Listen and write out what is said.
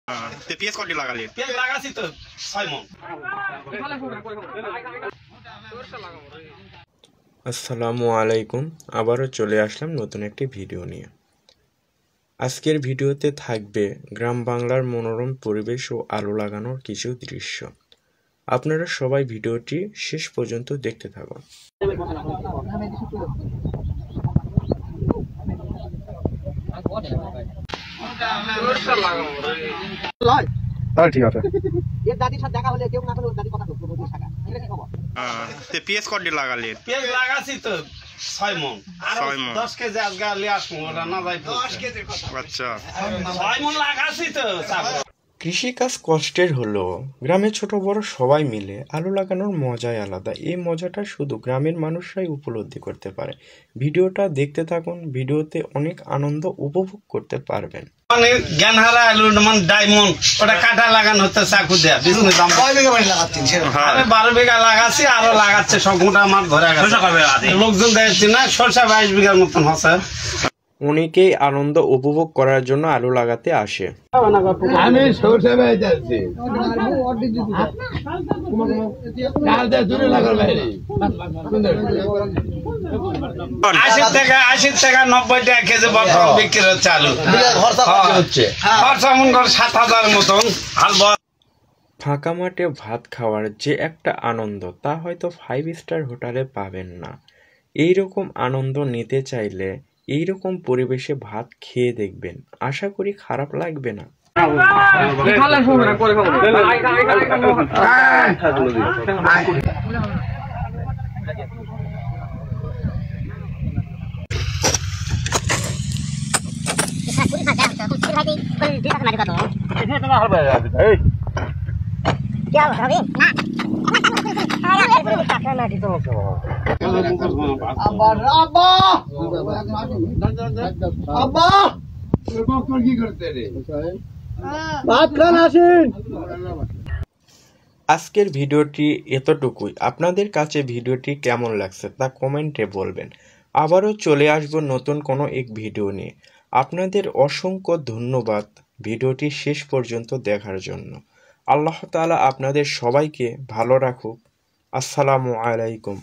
পেঁয়াজ কটি লাগালি? পেঁয়াজ লাগাছি তো 6 মণ। আসসালামু আলাইকুম, আবারও চলে আসলাম নতুন একটি ভিডিও নিয়ে। আজকের ভিডিওতে থাকবে গ্রাম বাংলার মনোরম পরিবেশ ও আলো লাগানোর কিছু দৃশ্য। আপনারা সবাই ভিডিওটি শেষ পর্যন্ত দেখতে থাকুন। ঠিক আছে। পেঁয়াজ কটি লাগালি? পেঁয়াজ লাগাছি তো 6 মণ। আর 10 কেজি আজকে লিয়ে আসবো, ওটা না যাই 10 কেজি কথা। আচ্ছা, 6 মণ লাগাছি তো। কৃষিকাজ কষ্টের হলেও গ্রামে ছোট বড় সবাই মিলে আলু লাগানোর মজাই আলাদা। এই মজাটা শুধু গ্রামের মানুষরাই উপলব্ধি করতে পারে। ভিডিওটা দেখতে থাকুন, ভিডিওতে অনেক আনন্দ উপভোগ করতে পারবেন। মানে জ্ঞানহারা আলু মানে ডায়মন্ড, ওটা কাটা লাগানো হচ্ছে চাকু দেয়া। বিজনেস দাম 5 বিঘা বাড়ি লাগাচ্ছেন? আমি 12 বিঘা লাগাচ্ছি, আরো লাগাচ্ছে সব মোটা আমার ধরে গেছে। লোকজন দেখছি না, সরষা 22 বিঘার মতন হচ্ছে। অনেকেই আনন্দ উপভোগ করার জন্য আলু লাগাতে আসে। আমি সরষে ভাই যাচ্ছি 80 টাকা 90 টাকা কেজি বর্তমান বিক্রি হচ্ছে আলু। খরচা মন করে 7,000 মতন। ফাঁকা মাঠে ভাত খাওয়ার যে একটা আনন্দ, তা হয়তো 5 স্টার হোটেলে পাবেন না। এইরকম আনন্দ নিতে চাইলে এইরকম পরিবেশে ভাত খেয়ে দেখবেন, আশা করি খারাপ লাগবে না। আজকের ভিডিওটি এতটুকুই। আপনাদের কাছে ভিডিওটি কেমন লাগছে তা কমেন্টে বলবেন। আবারও চলে আসবো নতুন কোনো এক ভিডিও নিয়ে। আপনাদের অসংখ্য ধন্যবাদ ভিডিওটি শেষ পর্যন্ত দেখার জন্য। আল্লাহ তাআলা আপনাদের সবাইকে ভালো রাখুক। আসসালামু আলাইকুম।